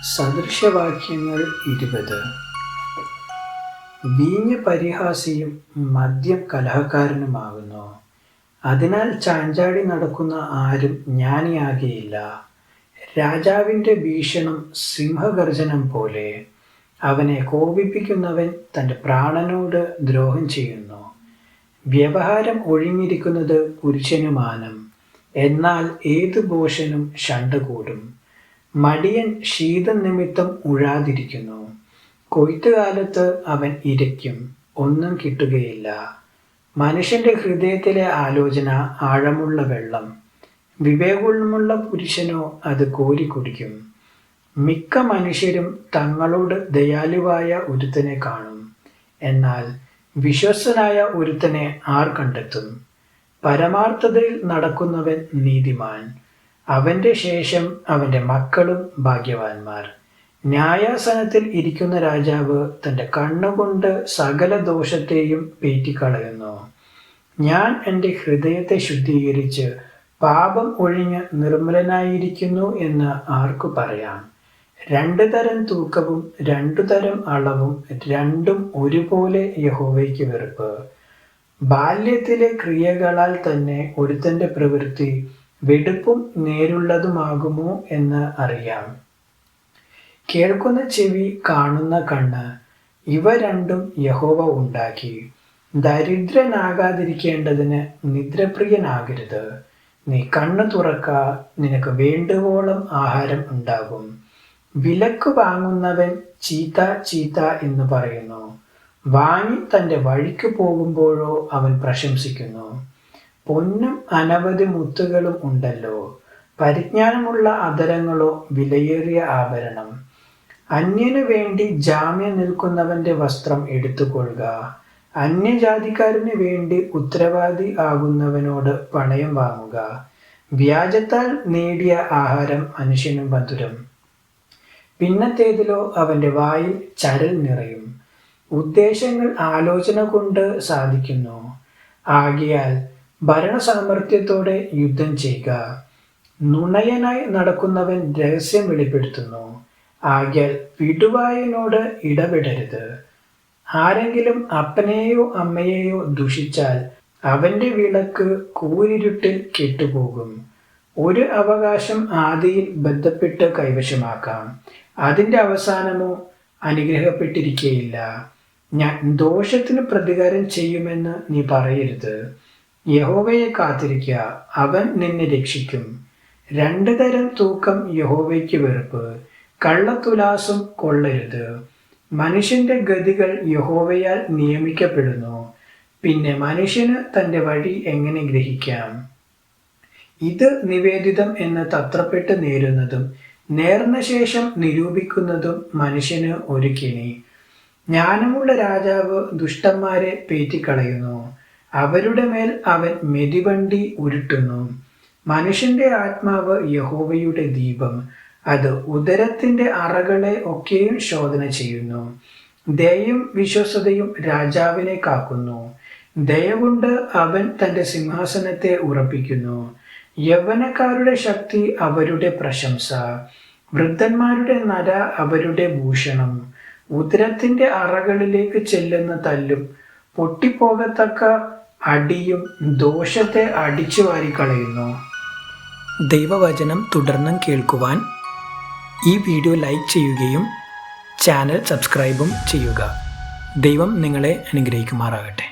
സദൃശവാക്യങ്ങൾ 20. വീഞ്ഞ് പരിഹാസിയും മദ്യം കലഹക്കാരനുമാകുന്നു. അതിനാൽ ചാഞ്ചാടി നടക്കുന്ന ആരും ജ്ഞാനിയാകുകയില്ല. രാജാവിൻ്റെ ഭീഷണം സിംഹഗർജനം പോലെ. അവനെ കോപിപ്പിക്കുന്നവൻ തൻ്റെ പ്രാണനോട് ദ്രോഹം ചെയ്യുന്നു. വ്യവഹാരം ഒഴിഞ്ഞിരിക്കുന്നത് പുരുഷന് മാനം, എന്നാൽ ഏതു ഭോഷനും ശണ്ഠ കൂടും. മടിയൻ ശീതം നിമിത്തം ഉഴാതിരിക്കുന്നു. കൊയ്ത്തുകാലത്ത് അവൻ ഇരയ്ക്കും, ഒന്നും കിട്ടുകയില്ല. മനുഷ്യന്റെ ഹൃദയത്തിലെ ആലോചന ആഴമുള്ള വെള്ളം. വിവേകമുള്ള പുരുഷനോ അത് കോരി കുടിക്കും. മിക്ക മനുഷ്യരും തങ്ങളോട് ദയാലുവായ ഒരുത്തനെ കാണും, എന്നാൽ വിശ്വസ്തനായ ഒരുത്തനെ ആർ കണ്ടെത്തും? പരമാർത്ഥതയിൽ നടക്കുന്നവൻ നീതിമാൻ, അവന്റെ ശേഷം അവന്റെ മക്കളും ഭാഗ്യവാന്മാർ. ന്യായാസനത്തിൽ ഇരിക്കുന്ന രാജാവ് തൻ്റെ കണ്ണുകൊണ്ട് സകല ദോഷത്തെയും പേറ്റിക്കളയുന്നു. ഞാൻ എൻ്റെ ഹൃദയത്തെ ശുദ്ധീകരിച്ച് പാപം ഒഴിഞ്ഞ് നിർമ്മലനായിരിക്കുന്നു എന്ന് ആർക്കു പറയാം? 2 തരം തൂക്കവും 2 തരം അളവും രണ്ടും ഒരുപോലെ യഹോവയ്ക്ക് വെറുപ്പ്. ബാല്യത്തിലെ ക്രിയകളാൽ തന്നെ ഒരുത്തൻ്റെ പ്രവൃത്തി വെടുപ്പും നേരുള്ളതുമാകുമോ എന്ന് അറിയാം. കേൾക്കുന്ന ചെവി, കാണുന്ന കണ്ണ്, ഇവ രണ്ടും യഹോവ ഉണ്ടാക്കി. ദരിദ്രനാകാതിരിക്കേണ്ടതിന് നിദ്രപ്രിയനാകരുത്. നീ കണ്ണ് തുറക്ക, നിനക്ക് വേണ്ടുവോളം ആഹാരം ഉണ്ടാകും. വിലക്ക് വാങ്ങുന്നവൻ ചീത്ത ചീത്ത എന്ന് പറയുന്നു. വാങ്ങി തൻ്റെ വഴിക്ക് പോകുമ്പോഴോ അവൻ പ്രശംസിക്കുന്നു. പൊന്നും അനവധി മുത്തുകളും ഉണ്ടല്ലോ, പരിജ്ഞാനമുള്ള അധരങ്ങളോ വിലയേറിയ ആഭരണം. അന്യനു വേണ്ടി ജാമ്യം നിൽക്കുന്നവന്റെ വസ്ത്രം എടുത്തുകൊള്ളുക. അന്യജാതിക്കാരന് വേണ്ടി ഉത്തരവാദി ആകുന്നവനോട് പണയം വാങ്ങുക. വ്യാജത്താൽ നേടിയ ആഹാരം മനുഷ്യന് മധുരം, പിന്നത്തേതിലോ അവന്റെ വായിൽ ചരൽ നിറയും. ഉദ്ദേശങ്ങൾ ആലോചന കൊണ്ട് സാധിക്കുന്നു. ആകയാൽ ഭരണസാമർത്ഥ്യത്തോടെ യുദ്ധം ചെയ്യുക. നുണയനായി നടക്കുന്നവൻ രഹസ്യം വെളിപ്പെടുത്തുന്നു. ആകയാൽ വിടുവായനോട് ഇടപെടരുത്. ആരെങ്കിലും അപ്പനെയോ അമ്മയെയോ ദുഷിച്ചാൽ അവന്റെ വിളക്ക് കൂരിരുട്ടിൽ കെട്ടുപോകും. ഒരു അവകാശം ആദിയിൽ ബന്ധപ്പെട്ട് കൈവശമാക്കാം, അതിൻ്റെ അവസാനമോ അനുഗ്രഹപ്പെട്ടിരിക്കുകയില്ല. ഞാൻ ദോഷത്തിന് പ്രതികാരം ചെയ്യുമെന്ന് നീ പറയരുത്. യഹോവയെ കാത്തിരിക്കുക, അവൻ നിന്നെ രക്ഷിക്കും. 2 തരം തൂക്കം യഹോവയ്ക്ക് വെറുപ്പ്. കള്ളത്തുലാസം കൊള്ളരുത്. മനുഷ്യന്റെ ഗതികൾ യഹോവയാൽ നിയമിക്കപ്പെടുന്നു. പിന്നെ മനുഷ്യന് തൻ്റെ വഴി എങ്ങനെ ഗ്രഹിക്കാം? ഇത് നിവേദിതം എന്ന് തത്രപ്പെട്ട് നേരുന്നതും നേർന്ന ശേഷം നിരൂപിക്കുന്നതും മനുഷ്യന് ഒരു കെണി. ജ്ഞാനമുള്ള രാജാവ് ദുഷ്ടന്മാരെ പേറ്റിക്കളയുന്നു. അവരുടെ മേൽ അവൻ മെതിവണ്ടി ഉരുട്ടുന്നു. മനുഷ്യന്റെ ആത്മാവ് യഹോവയുടെ ദീപം, അത് ഉദരത്തിന്റെ അറകളെ ഒക്കെയും ശോധന ചെയ്യുന്നു. ദയയും വിശ്വസ്തയും രാജാവിനെ കാക്കുന്നു. ദയകൊണ്ട് അവൻ തൻ്റെ സിംഹാസനത്തെ ഉറപ്പിക്കുന്നു. യൗവനക്കാരുടെ ശക്തി അവരുടെ പ്രശംസ, വൃദ്ധന്മാരുടെ നര അവരുടെ ഭൂഷണം. ഉദരത്തിന്റെ അറകളിലേക്ക് ചെല്ലുന്ന തല്ലും പൊട്ടിപ്പോകത്തക്ക അടിയും ദോഷത്തെ അടിച്ചു വാരിക്കളയുന്നു. ദൈവവചനം തുടർന്നും കേൾക്കുവാൻ ഈ വീഡിയോ ലൈക്ക് ചെയ്യുകയും ചാനൽ സബ്സ്ക്രൈബും ചെയ്യുക. ദൈവം നിങ്ങളെ അനുഗ്രഹിക്കുമാറാകട്ടെ.